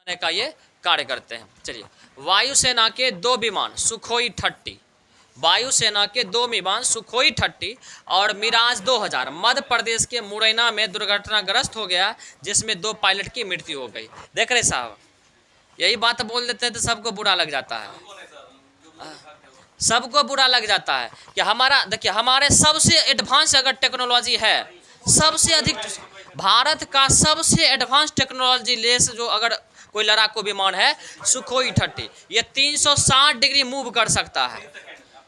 का ये कार्य करते हैं। चलिए, वायुसेना के 2 विमान सुखोई 30, वायुसेना के 2 विमान सुखोई 30 और मिराज 2000 मध्य प्रदेश के मुरैना में दुर्घटनाग्रस्त हो गया, जिसमें 2 पायलट की मृत्यु हो गई। देख रहे साहब, यही बात बोल देते हैं तो सबको बुरा लग जाता है, सबको बुरा लग जाता है कि हमारा, देखिए हमारे सबसे एडवांस अगर टेक्नोलॉजी है, सबसे अधिक भारत का सबसे एडवांस टेक्नोलॉजी लेस जो अगर कोई लड़ाकू विमान है सुखोई 30, ये 360 डिग्री मूव कर सकता है,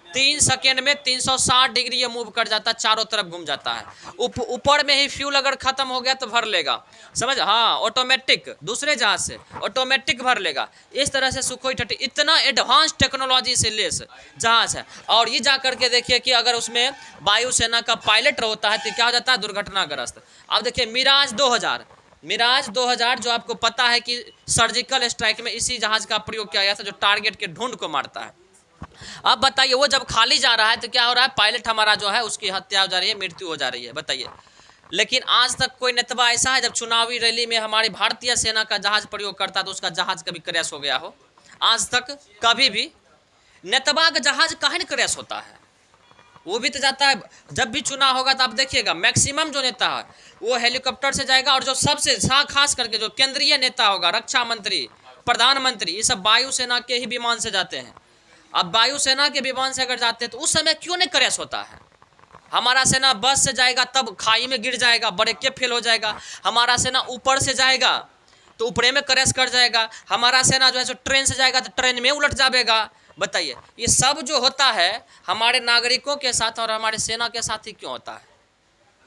3 सेकेंड में 360 डिग्री ये मूव कर जाता है, चारों तरफ घूम जाता है। ऊपर में ही फ्यूल अगर खत्म हो गया तो भर लेगा, समझ, हाँ ऑटोमेटिक, दूसरे जहाज से ऑटोमेटिक भर लेगा। इस तरह से सुखोई 30 इतना एडवांस टेक्नोलॉजी से लेस जहाज है। और ये जा करके देखिए कि अगर उसमें वायुसेना का पायलट होता है तो क्या हो जाता है, दुर्घटनाग्रस्त। अब देखिए मिराज 2000 जो आपको पता है कि सर्जिकल स्ट्राइक में इसी जहाज का प्रयोग किया गया था, जो टारगेट के ढूंढ को मारता है। अब बताइए, वो जब खाली जा रहा है तो क्या हो रहा है, पायलट हमारा जो है उसकी हत्या हो जा रही है, मृत्यु हो जा रही है, बताइए। लेकिन आज तक कोई नेतवा ऐसा है जब चुनावी रैली में हमारी भारतीय सेना का जहाज प्रयोग करता तो उसका जहाज कभी क्रैश हो गया हो? आज तक कभी भी नेतवा का जहाज काहे न क्रैश होता है? वो भी तो जाता है, जब भी चुनाव होगा तो आप देखिएगा मैक्सिमम जो नेता है वो हेलीकॉप्टर से जाएगा, और जो सबसे खास करके जो केंद्रीय नेता होगा, रक्षा मंत्री, प्रधानमंत्री, ये सब वायुसेना के ही विमान से जाते हैं। अब वायुसेना के विमान से अगर जाते हैं तो उस समय क्यों नहीं क्रैश होता है? हमारा सेना बस से जाएगा तब खाई में गिर जाएगा, ब्रेक के फेल हो जाएगा। हमारा सेना ऊपर से जाएगा तो ऊपरे में क्रैश कर जाएगा। हमारा सेना जो है सो ट्रेन से जाएगा तो ट्रेन में उलट जाएगा। बताइए, ये सब जो होता है हमारे नागरिकों के साथ और हमारे सेना के साथ ही क्यों होता है?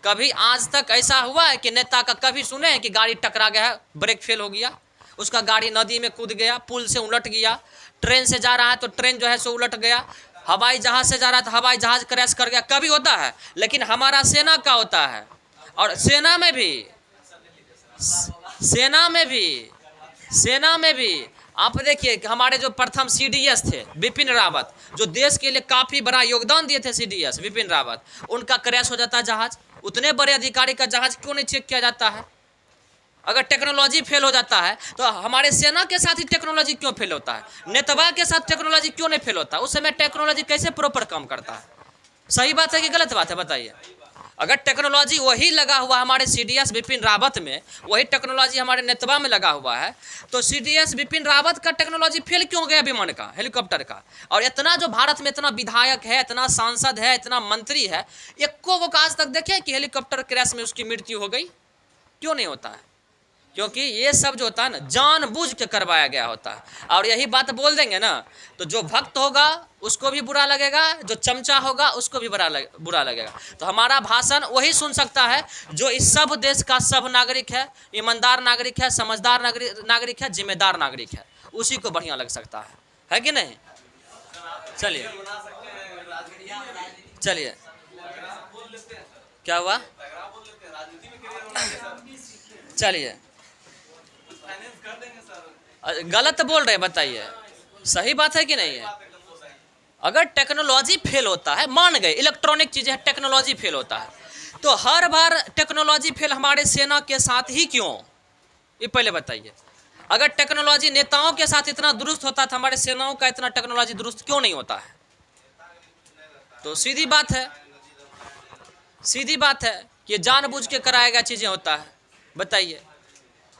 कभी आज तक ऐसा हुआ है कि नेता का कभी सुने हैं कि गाड़ी टकरा गया, ब्रेक फेल हो गया, उसका गाड़ी नदी में कूद गया, पुल से उलट गया, ट्रेन से जा रहा है तो ट्रेन जो है सो उलट गया, हवाई जहाज से जा रहा है तो हवाई जहाज क्रैश कर गया, कभी होता है? लेकिन हमारा सेना का होता है। और सेना में भी आप देखिए कि हमारे जो प्रथम CDS थे विपिन रावत, जो देश के लिए काफ़ी बड़ा योगदान दिए थे CDS विपिन रावत, उनका क्रैश हो जाता है जहाज। उतने बड़े अधिकारी का जहाज क्यों नहीं चेक किया जाता है? अगर टेक्नोलॉजी फेल हो जाता है तो हमारे सेना के साथ ही टेक्नोलॉजी क्यों फेल होता है? नेतवा के साथ टेक्नोलॉजी क्यों नहीं फेल होता? उस समय टेक्नोलॉजी कैसे प्रॉपर काम करता है? सही बात है कि गलत बात है, बताइए। अगर टेक्नोलॉजी वही लगा हुआ हमारे CDS विपिन रावत में, वही टेक्नोलॉजी हमारे नेतवा में लगा हुआ है, तो CDS विपिन रावत का टेक्नोलॉजी फेल क्यों गया विमान का, हेलीकॉप्टर का? और इतना जो भारत में इतना विधायक है, इतना सांसद है, इतना मंत्री है, एको वो आज तक देखे कि हेलीकॉप्टर क्रैश में उसकी मृत्यु हो गई? क्यों नहीं होता है? क्योंकि ये सब जो होता है ना जानबूझ के करवाया गया होता है। और यही बात बोल देंगे ना तो जो भक्त होगा उसको भी बुरा लगेगा, जो चमचा होगा उसको भी बुरा लगेगा। तो हमारा भाषण वही सुन सकता है जो इस सब देश का सब नागरिक है, ईमानदार नागरिक है, समझदार नागरिक है, जिम्मेदार नागरिक है, उसी को बढ़िया लग सकता है कि नहीं? चलिए क्या हुआ? चलिए, गलत बोल रहे, बताइए सही बात है कि नहीं है? अगर टेक्नोलॉजी फेल होता है, मान गए इलेक्ट्रॉनिक चीजें हैं, टेक्नोलॉजी फेल होता है, तो हर बार टेक्नोलॉजी फेल हमारे सेना के साथ ही क्यों? ये पहले बताइए। अगर टेक्नोलॉजी नेताओं के साथ इतना दुरुस्त होता तो हमारे सेनाओं का इतना टेक्नोलॉजी दुरुस्त क्यों नहीं होता है? तो सीधी बात है कि जानबूझ के कराया गया चीजें होता है। बताइए,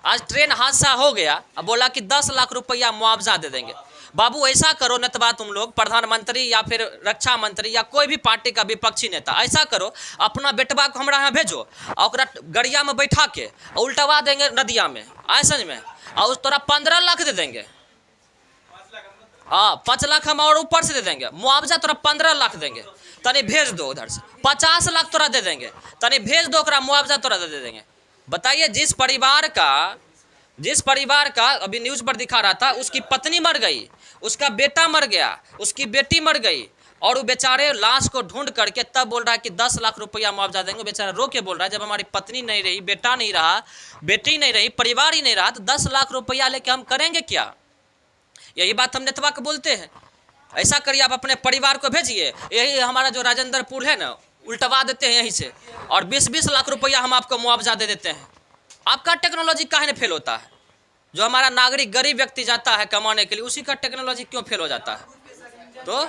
आज ट्रेन हादसा हो गया, अब बोला कि 10 लाख रुपया मुआवजा दे देंगे। बाबू ऐसा करो नेतवा, तुम लोग प्रधानमंत्री या फिर रक्षा मंत्री या कोई भी पार्टी का विपक्षी नेता, ऐसा करो अपना बेटवा को हमारा यहाँ भेजो और गड़िया में बैठा के उल्टवा देंगे नदिया में, ऐसा में, और तोरा 15 लाख दे देंगे। हाँ 5 लाख हम और ऊपर से दे देंगे, मुआवजा तोरा 15 लाख देंगे, तनी भेज दो उधर से। 50 लाख तोरा दे देंगे, तनी भेज दो, मुआवजा तोरा दे देंगे। बताइए, जिस परिवार का अभी न्यूज़ पर दिखा रहा था, उसकी पत्नी मर गई, उसका बेटा मर गया, उसकी बेटी मर गई, और वो बेचारे लाश को ढूंढ करके तब बोल रहा है कि 10 लाख रुपया मुआवजा देंगे। बेचारा रो के बोल रहा है, जब हमारी पत्नी नहीं रही, बेटा नहीं रहा, बेटी नहीं रही, परिवार ही नहीं रहा, तो 10 लाख रुपया लेके हम करेंगे क्या? यही बात हम नेतवा को बोलते हैं। ऐसा करिए, आप अपने परिवार को भेजिए, यही हमारा जो राजेंद्र पुल है ना, उल्टवा देते हैं यहीं से, और 20-20 लाख रुपया हम आपको मुआवजा दे देते हैं। आपका टेक्नोलॉजी काहे नहीं फेल होता है? जो हमारा नागरिक गरीब व्यक्ति जाता है कमाने के लिए, उसी का टेक्नोलॉजी क्यों फेल हो जाता है? तो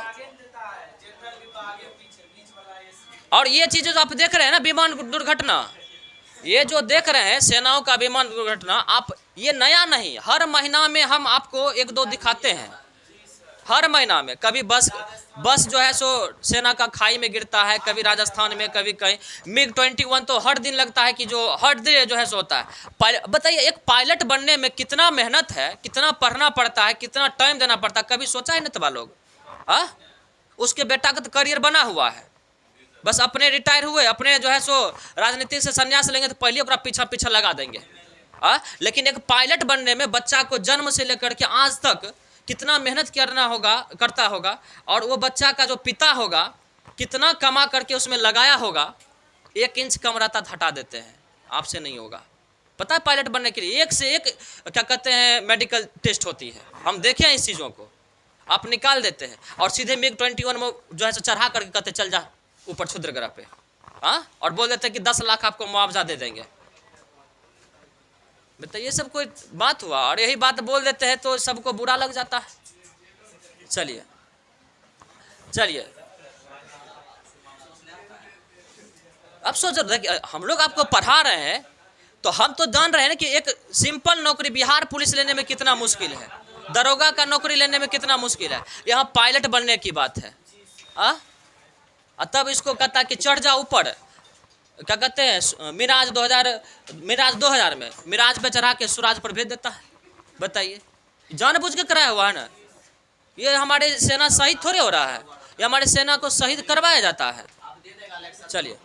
और ये चीजें जो आप देख रहे हैं ना, विमान दुर्घटना, ये जो देख रहे हैं सेनाओं का विमान दुर्घटना, आप ये नया नहीं, हर महीना में हम आपको एक दो दिखाते हैं, हर महीना में। कभी बस जो है सो सेना का खाई में गिरता है, कभी राजस्थान में, कभी कहीं। MiG-21 तो हर दिन लगता है कि जो हर दिन जो है सो होता है। बताइए एक पायलट बनने में कितना मेहनत है, कितना पढ़ना पड़ता है, कितना टाइम देना पड़ता है, कभी सोचा है नतबा लोग? उसके बेटा का तो करियर बना हुआ है, बस अपने रिटायर हुए, अपने जो है सो राजनीति से संन्यास लेंगे तो पहले ओकरा पीछा लगा देंगे। लेकिन एक पायलट बनने में बच्चा को जन्म से लेकर के आज तक कितना मेहनत करता होगा, और वो बच्चा का जो पिता होगा कितना कमा करके उसमें लगाया होगा। 1 इंच कम रहता तो हटा देते हैं, आपसे नहीं होगा। पता है पायलट बनने के लिए एक से एक क्या कहते हैं मेडिकल टेस्ट होती है, हम देखे हैं इस चीज़ों को। आप निकाल देते हैं और सीधे MiG-21 में जो है चढ़ा करके कहते चल जा ऊपर क्षुद्र ग्रह पे, और बोल देते हैं कि 10 लाख आपको मुआवजा दे देंगे। बताइए ये सब कोई बात हुआ? और यही बात बोल देते हैं तो सबको बुरा लग जाता है। चलिए अब सोच रहे, हम लोग आपको पढ़ा रहे हैं तो हम तो जान रहे हैं कि एक सिंपल नौकरी बिहार पुलिस लेने में कितना मुश्किल है, दरोगा का नौकरी लेने में कितना मुश्किल है, यहाँ पायलट बनने की बात है। तब इसको कहता कि चढ़ जा ऊपर, क्या कहते हैं मिराज 2000 में मिराज पे चढ़ा के सुराज पर भेज देता है। बताइए जानबूझ के कराया हुआ है ना, ये हमारे सेना शहीद थोड़े हो रहा है, ये हमारे सेना को शहीद करवाया जाता है। चलिए।